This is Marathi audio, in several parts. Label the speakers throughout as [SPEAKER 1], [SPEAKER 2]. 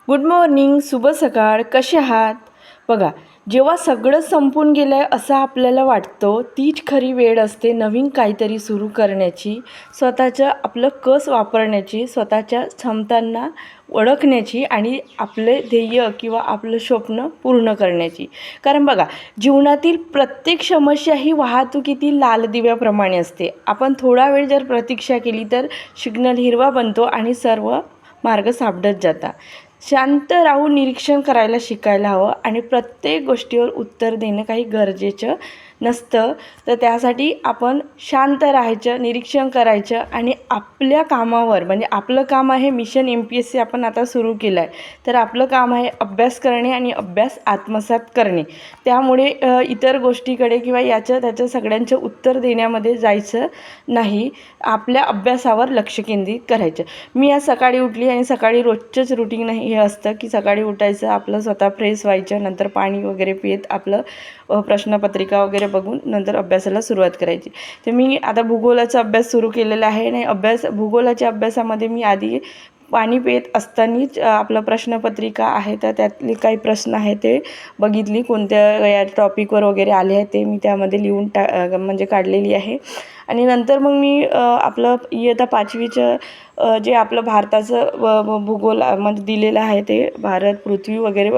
[SPEAKER 1] गुड मॉर्निंग, शुभ सकाळ. कसे आहात? बघा, जेव्हा सगळं संपून गेलं आहे असं आपल्याला वाटतं, तीच खरी वेळ असते नवीन काहीतरी सुरू करण्याची, स्वतःचं आपलं कस वापरण्याची, स्वतःच्या क्षमतांना ओळखण्याची आणि आपले ध्येय किंवा आपलं स्वप्न पूर्ण करण्याची. कारण बघा, जीवनातील प्रत्येक समस्या ही वाहतुकीतील लाल दिव्याप्रमाणे असते. आपण थोडा वेळ जर प्रतीक्षा केली तर सिग्नल हिरवा बनतो आणि सर्व मार्ग सापडत जातात. शांत राहून निरीक्षण करायला शिकायला हवं आणि प्रत्येक गोष्टीवर उत्तर देणं काही गरजेचं नसतं. तर त्यासाठी आपण शांत राहायचं, निरीक्षण करायचं आणि आपल्या कामावर, म्हणजे आपलं काम आहे मिशन MPSC आपण आता सुरू केलं आहे, तर आपलं काम आहे अभ्यास करणे आणि अभ्यास आत्मसात करणे. त्यामुळे इतर गोष्टीकडे किंवा याचं त्याचं सगळ्यांचं उत्तर देण्यामध्ये जायचं नाही, आपल्या अभ्यासावर लक्ष केंद्रित करायचं. मी आज सकाळी उठली आणि सकाळी रोजचंच रुटीन हे असतं की सकाळी उठायचं, आपलं स्वतः फ्रेश व्हायचं, नंतर पाणी वगैरे पित आपलं प्रश्नपत्रिका वगैरे बघून नंतर अभ्यासाला सुरुवात करायची. तर मी आता भूगोलाचा अभ्यास सुरू केलेला आहे आणि भूगोलाच्या अभ्यासामध्ये मी आधी पाणी पित असतानाच आपलं प्रश्नपत्रिका आहे तर त्यातले काही प्रश्न आहे ते बघितली, कोणत्या या टॉपिकवर वगैरे आले आहे ते मी त्यामध्ये लिहून म्हणजे काढलेली आहे. आणि नंतर मग मी आपलं इयत्ता 5वीचं जे आपलं भारताचं भूगोल म्हणजे दिलेलं आहे ते भारत, पृथ्वी वगैरे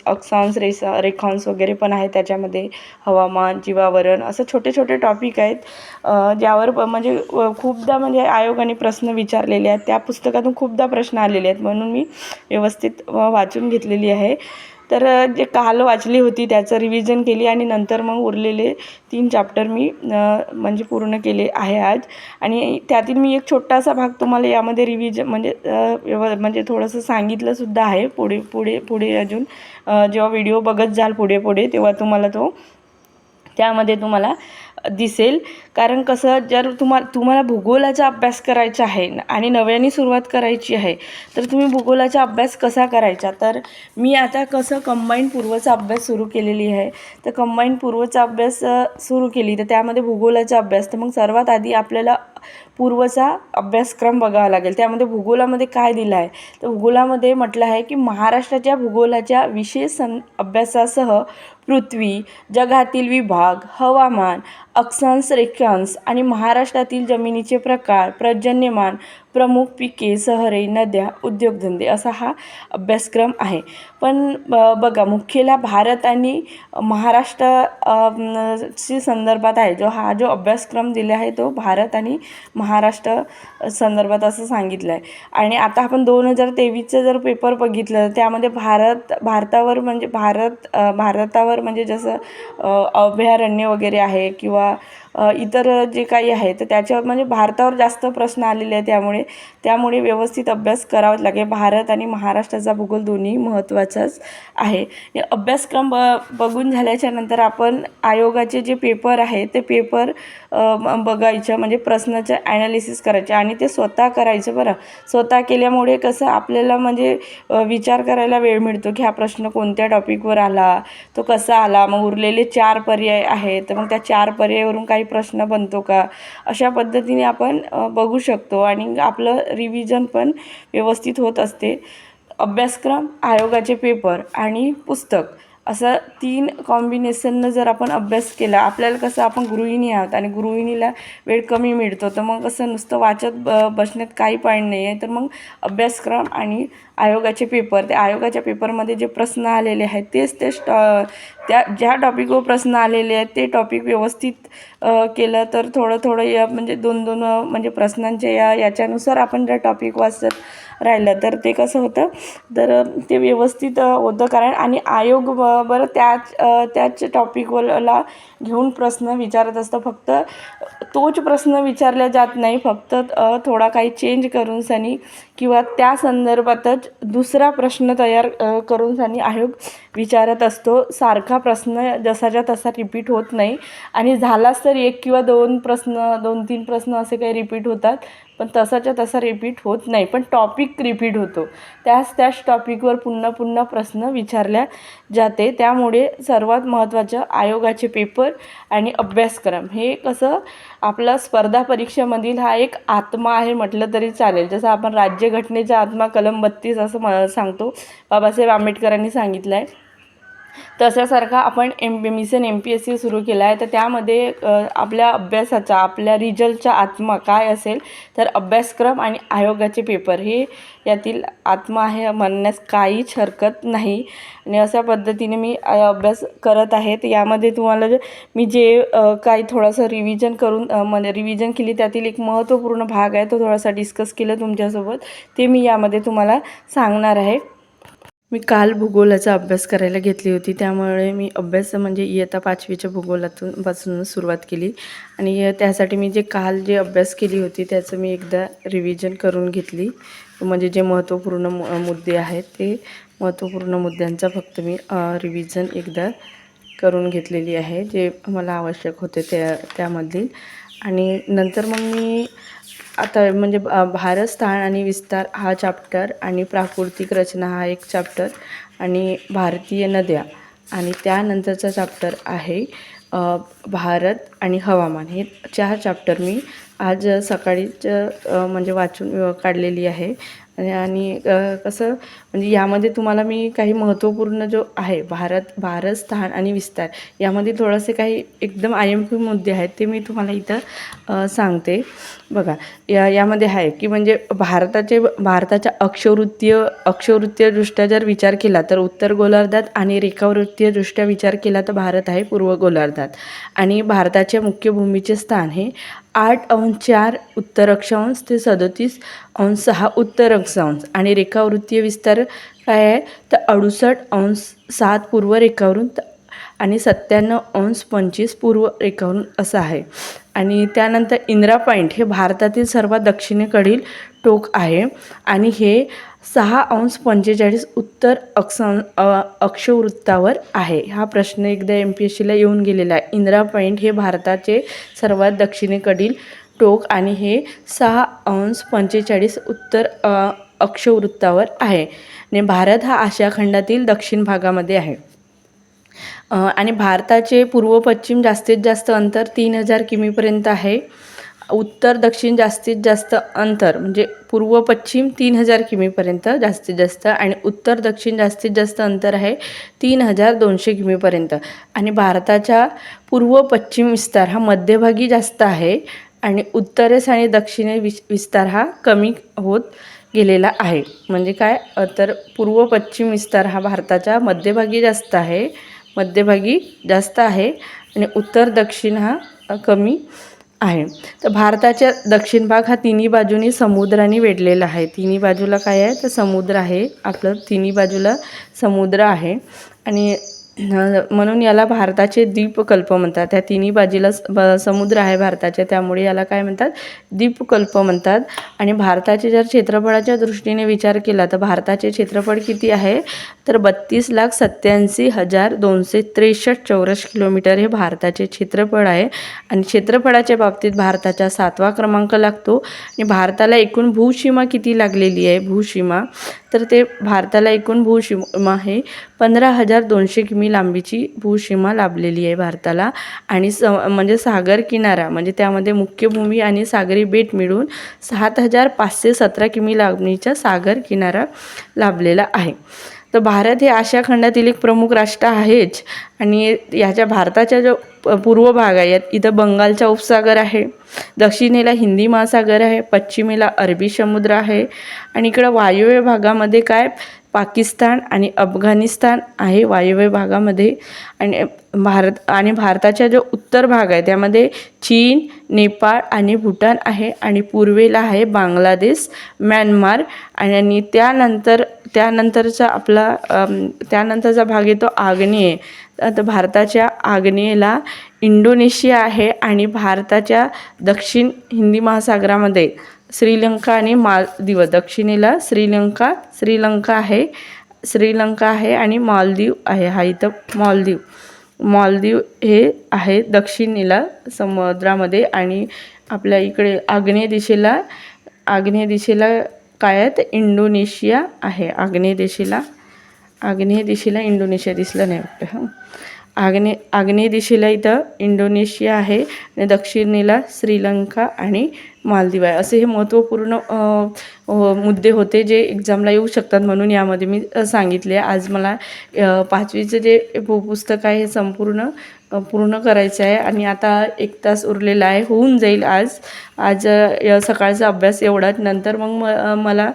[SPEAKER 1] अक्षांश, रेखांश वगैरे पण आहे त्याच्यामध्ये, हवामान, जीवावरण, असं छोटे छोटे टॉपिक आहेत ज्यावर म्हणजे खूपदा म्हणजे आयोगाने प्रश्न विचारलेले आहेत. त्या पुस्तकातून खूपदा प्रश्न आलेले आहेत म्हणून मी व्यवस्थित वाचून घेतलेली आहे. तर जे काल वाचली होती त्याचं रिव्हिजन केली आणि नंतर मग उरलेले 3 चॅप्टर मी म्हणजे पूर्ण केले आहे आज. आणि त्यातील मी एक छोटासा भाग तुम्हाला यामध्ये रिव्हिजन म्हणजे थोडंसं सांगितलंसुद्धा आहे. पुढे अजून जेव्हा व्हिडिओ बघत जाल पुढे तेव्हा त्यामध्ये तुम्हाला दिसेल. कारण कसं, जर तुम्हाला भूगोलाचा अभ्यास करायचा आहे आणि नव्याने सुरुवात करायची आहे तर तुम्ही भूगोलाचा अभ्यास कसा करायचा, तर मी आता कसं कंबाईंड पूर्वचा अभ्यास सुरू केलेली आहे. तर कंबाईंड पूर्वचा अभ्यास सुरू केली तर त्यामध्ये भूगोलाचा अभ्यास, तर मग सर्वात आधी आपल्याला पूर्वचा अभ्यासक्रम बघावा लागेल. त्यामध्ये भूगोलामध्ये काय दिलं आहे, तर भूगोलामध्ये म्हटलं आहे की महाराष्ट्राच्या भूगोलाच्या विशेष अभ्यासासह पृथ्वी, जगातील विभाग, हवामान, अक्षांश, रेखांश आणि महाराष्ट्रातील जमिनीचे प्रकार, पर्जन्यमान, प्रमुख पिके, शहरे, नद्या, उद्योगधंदे असा हा अभ्यासक्रम आहे. पण बघा, मुख्यतः भारत आणि महाराष्ट्र शी संदर्भात आहे. जो अभ्यासक्रम दिला आहे तो भारत आणि महाराष्ट्र संदर्भात असं सांगितलं आहे. आणि आता आपण 2023चं जर पेपर बघितलं त्यामध्ये भारतावर म्हणजे जसं अभयारण्य वगैरे आहे किंवा इतर जे काही आहे तर त्याच्यावर म्हणजे भारतावर जास्त प्रश्न आलेले आहे. त्यामुळे व्यवस्थित अभ्यास करावाच लागेल. भारत आणि महाराष्ट्राचा भूगोल दोन्ही महत्त्वाचाच आहे. अभ्यासक्रम बघून झाल्याच्या नंतर आपण आयोगाचे जे पेपर आहे ते पेपर बघायचं, म्हणजे प्रश्नाचं ॲनालिसिस करायचे आणि ते स्वतः करायचं. बरं, स्वतः केल्यामुळे कसं आपल्याला म्हणजे विचार करायला वेळ मिळतो की हा प्रश्न कोणत्या टॉपिकवर आला, तो कसा आला, मग उरलेले 4 पर्याय आहेत तर मग त्या 4 पर्यायावरून काही प्रश्न बनतो का, अशा पद्धतीने आपण बघू शकतो आणि आपलं रिव्हिजन पण व्यवस्थित होत असते. अभ्यासक्रम, आयोगाचे पेपर आणि पुस्तक असं 3 कॉम्बिनेशननं जर आपण अभ्यास केला, आपल्याला कसं, आपण गृहिणी आहोत आणि गृहिणीला वेळ कमी मिळतो, तर मग कसं नुसतं वाचत बसण्यात काही पॉईंट नाही आहे. तर मग अभ्यासक्रम आणि आयोगाचे पेपर, त्या आयोगाच्या पेपरमध्ये जे प्रश्न आलेले आहेत तेच त्या ज्या टॉपिकवर प्रश्न आलेले आहेत ते टॉपिक व्यवस्थित केलं तर थोडं म्हणजे 2-2 म्हणजे प्रश्नांच्या याच्यानुसार आपण जर टॉपिक वाचत राहिलं तर ते कसं होतं, तर ते व्यवस्थित होतं. कारण आणि आयोग बरं त्याच टॉपिकवरला घेऊन प्रश्न विचारत असतं. फक्त तोच प्रश्न विचारला जात नाही, फक्त थोडा काही चेंज करून सनी किंवा त्या संदर्भातच दुसरा प्रश्न तयार करून सनी आयोग विचारत असतो. सारखा प्रश्न जसाच्या तसा रिपीट होत नाही आणि झालाच तर 1 किंवा 2 प्रश्न, 2-3 प्रश्न असे काही रिपीट होतात, पण तसाच्या तसा रिपीट होत नाही, पण टॉपिक रिपीट होतो. त्याच टॉपिकवर पुन्हा पुन्हा प्रश्न विचारल्या जाते. त्यामुळे सर्वात महत्त्वाचं आयोगाचे पेपर आणि अभ्यासक्रम हे कसं आपलं स्पर्धा परीक्षेमधील हा एक आत्मा आहे म्हटलं तरी चालेल. जसं आपण राज्यघटनेचा आत्मा कलम 32 असं सांगतो, बाबासाहेब आंबेडकरांनी सांगितलं आहे. तशासारखा आपण मिशन MPSC सुरू केला आहे. तर त्यामध्ये आपल्या अभ्यासाचा, आपल्या रिझल्टचा आत्मा काय असेल, तर अभ्यासक्रम आणि आयोगाचे पेपर हे यातील आत्मा आहे म्हणण्यास काहीच हरकत नाही. आणि अशा पद्धतीने मी अभ्यास करत आहे. तर यामध्ये तुम्हाला मी जे काही थोडंसं रिव्हिजन करून म्हणजे रिव्हिजन केली, त्यातील एक महत्त्वपूर्ण भाग आहे, तो थोडासा डिस्कस केला तुमच्यासोबत, ते मी यामध्ये तुम्हाला सांगणार आहे. मी काल भूगोलाचा अभ्यास करायला घेतली होती, त्यामुळे मी अभ्यास म्हणजे इयत्ता 5वीच्या पासून सुरुवात केली. आणि त्यासाठी मी काल जे अभ्यास केली होती त्याचं मी एकदा रिव्हिजन करून घेतली. म्हणजे जे महत्त्वपूर्ण मुद्दे आहेत ते महत्त्वपूर्ण मुद्द्यांचा फक्त मी रिव्हिजन एकदा करून घेतलेली आहे, जे मला आवश्यक होते त्यामधील. आणि नंतर मग मी आता म्हणजे भारत, स्थान आणि विस्तार हा चॅप्टर, आणि प्राकृतिक रचना हा एक चॅप्टर, आणि भारतीय नद्या, आणि त्यानंतरचा चॅप्टर आहे भारत आणि हवामान. हे 4 चॅप्टर मी आज सकाळीच म्हणजे वाचून काढलेली आहे. आणि कसं म्हणजे यामध्ये तुम्हाला मी काही महत्त्वपूर्ण जो आहे भारत, स्थान आणि विस्तार, यामध्ये थोडेसे काही एकदम IMP मुद्दे आहेत, ते मी तुम्हाला इथं सांगते. बघा, यामध्ये आहे की म्हणजे भारताच्या अक्षवृत्तीयदृष्ट्या जर विचार केला तर उत्तर गोलार्धात, आणि रेखावृत्तीयदृष्ट्या विचार केला तर भारत आहे पूर्व गोलार्धात. आणि भारताचे मुख्य भूमीचे स्थान हे 8.4 उत्तर अक्षांश ते 37.6 उत्तर अक्षांश, आणि रेखावृत्तीय विस्तार काय आहे तर 68.7 पूर्व रेखावरून आणि 97.25 पूर्व रेखावरून असं आहे. आणि त्यानंतर इंदिरा पॉईंट हे भारतातील सर्वात दक्षिणेकडील टोक आहे, आणि हे 6.45 उत्तर अक्षवृत्तावर आहे. हा प्रश्न एकदा MPSCला येऊन गेलेला आहे. इंदिरा पॉईंट हे भारताचे सर्वात दक्षिणेकडील टोक, आणि हे 6.45 उत्तर अक्षवृत्तावर आहे. आणि भारत हा आशिया खंडातील दक्षिण भागामध्ये आहे. आणि भारताचे पूर्व पश्चिम जास्तीत जास्त अंतर 3000 किमीपर्यंत आहे. उत्तर दक्षिण जास्तीत जास्त अंतर म्हणजे पूर्व पश्चिम 3000 किमीपर्यंत जास्तीत जास्त, आणि उत्तर दक्षिण जास्तीत जास्त अंतर आहे 3200 किमीपर्यंत. आणि भारताच्या पूर्व पश्चिम विस्तार हा मध्यभागी जास्त आहे, आणि उत्तरेस आणि दक्षिणे विस्तार हा कमी होत गेलेला आहे. म्हणजे काय तर पूर्व पश्चिम विस्तार हा भारताच्या मध्यभागी जास्त आहे, आणि उत्तर दक्षिण हा कमी आहे. तर भारताच्या दक्षिण भाग हा तिन्ही बाजूनी समुद्राने वेढलेला आहे. तिन्ही बाजूला काय आहे तर समुद्र आहे, आपलं तिन्ही बाजूला समुद्र आहे. आणि म्हणून याला भारताचे द्वीपकल्प म्हणतात. त्या तिन्ही बाजूला समुद्र आहे भारताच्या, त्यामुळे याला काय म्हणतात द्वीपकल्प म्हणतात. आणि भारताचे जर क्षेत्रफळाच्या दृष्टीने विचार केला तर भारताचे क्षेत्रफळ किती आहे तर 32,87,263 चौरस किलोमीटर हे भारताचे क्षेत्रफळ आहे. आणि क्षेत्रफळाच्या बाबतीत भारताचा 7वा क्रमांक लागतो. आणि भारताला एकूण भूसीमा किती लागलेली आहे भूसीमा, तर ते भारताला एकूण भूसीमा हे 15,200 किमी लांबीची भूसीमा लाभलेली आहे भारताला. आणि म्हणजे सागर किनारा म्हणजे त्यामध्ये मुख्य भूमी आणि सागरी बेट मिळून 7,517 किमी लांबीचा सागर किनारा लाभलेला आहे. तर भारत हे आशिया खंडातील एक प्रमुख राष्ट्र आहेच. आणि याच्या भारताच्या जो पूर्व भाग आहे इथं बंगालचा उपसागर आहे, दक्षिणेला हिंदी महासागर आहे, पश्चिमेला अरबी समुद्र आहे, आणि इकडं वायव्य भागामध्ये काय पाकिस्तान आणि अफगाणिस्तान आहे वायव्य भागामध्ये. आणि भारताचा जो उत्तर भाग आहे त्यामध्ये चीन, नेपाळ आणि भूटान आहे, आणि पूर्वेला आहे बांगलादेश, म्यानमार, आणि त्यानंतरचा भाग येतो आग्नेय. तर भारताच्या आग्नेयेला इंडोनेशिया आहे, आणि भारताच्या दक्षिण हिंदी महासागरामध्ये श्रीलंका आणि मालदीव, दक्षिणेला श्रीलंका आहे आणि मालदीव आहे. हा इथं मालदीव हे आहे दक्षिणेला समुद्रामध्ये, आणि आपल्या इकडे आग्नेय दिशेला आग्नेय दिशेला काय आहे तर इंडोनेशिया आहे. आग्नेय दिशेला इंडोनेशिया दिसलं नाही वाटतं. हां, आग्नेय दिशेला इथं इंडोनेशिया आहे आणि दक्षिणेला श्रीलंका आणि मालदीव आहे. असे हे महत्त्वपूर्ण मुद्दे होते जे एक्झामला येऊ शकतात, म्हणून यामध्ये मी सांगितले. आज मला 5वीचं जे पुस्तक आहे हे पूर्ण करायचं आहे आणि आता 1 तास उरलेला आहे, होऊन जाईल आज सकाळचा अभ्यास एवढाच. नंतर मग मला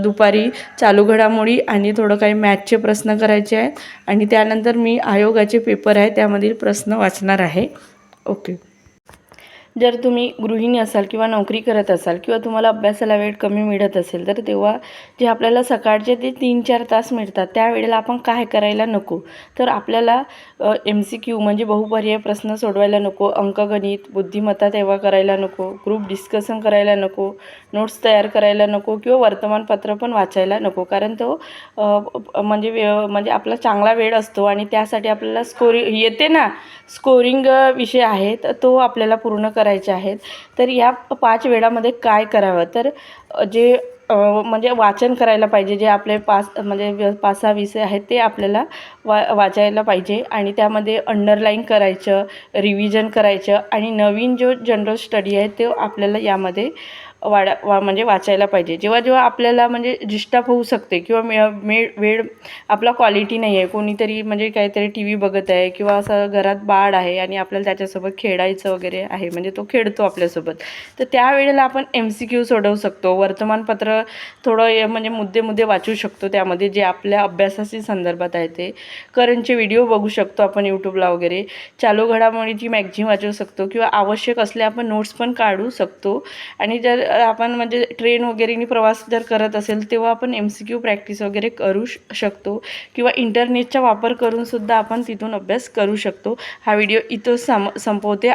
[SPEAKER 1] दुपारी चालू घडामोडी आणि थोडं काही मॅथचे प्रश्न करायचे आहेत आणि त्यानंतर मी आयोगाचे पेपर आहे त्यामधील प्रश्न वाचणार आहे. ओके. जर तुम्ही गृहिणी असाल किंवा नोकरी करत असाल किंवा तुम्हाला अभ्यासाला वेळ कमी मिळत असेल, तर तेव्हा जे आपल्याला सकाळचे ते 3-4 तास मिळतात त्यावेळेला आपण काय करायला नको, तर आपल्याला MCQ म्हणजे बहुपर्याय प्रश्न सोडवायला नको, अंकगणित, बुद्धिमत्ता तेव्हा करायला नको, ग्रुप डिस्कशन करायला नको, नोट्स तयार करायला नको किंवा वर्तमानपत्र पण वाचायला नको. कारण तो म्हणजे आपला चांगला वेळ असतो आणि त्यासाठी आपल्याला स्कोरिंग विषय आहे तर तो आपल्याला पूर्ण करायचे आहेत. तर या 5 वेळामध्ये काय करावं, तर जे म्हणजे वाचन करायला पाहिजे. जे आपले 5-6 विषय आहेत ते आपल्याला वाचायला पाहिजे आणि त्यामध्ये अंडरलाईन करायचं, रिव्हिजन करायचं आणि नवीन जो जनरल स्टडी आहे तो आपल्याला यामध्ये म्हणजे वाचायला पाहिजे. जेव्हा आपल्याला म्हणजे डिस्टर्ब होऊ शकते किंवा वेळ आपला क्वालिटी नाही आहे, कोणीतरी म्हणजे काहीतरी TV बघत आहे किंवा असं घरात बाळ आहे आणि आपल्याला त्याच्यासोबत खेळायचं वगैरे आहे, म्हणजे तो खेळतो आपल्यासोबत, तर त्यावेळेला आपण MCQ सोडवू शकतो. वर्तमानपत्र थोडं म्हणजे मुद्दे वाचू शकतो त्यामध्ये जे आपल्या अभ्यासाशी संदर्भात आहे. ते करंटचे व्हिडिओ बघू शकतो आपण यूट्यूबला वगैरे. चालू घडामोडीची मॅगझिन वाचू शकतो किंवा आवश्यक असले आपण नोट्स पण काढू शकतो. आणि जर आपण म्हणजे ट्रेन वगैरेनी प्रवास जर करत असेल तेव्हा आपण MCQ प्रॅक्टिस वगैरे करू शकतो किंवा इंटरनेटचा वापर करूनसुद्धा आपण तिथून अभ्यास करू शकतो. हा व्हिडिओ इथं संपवते.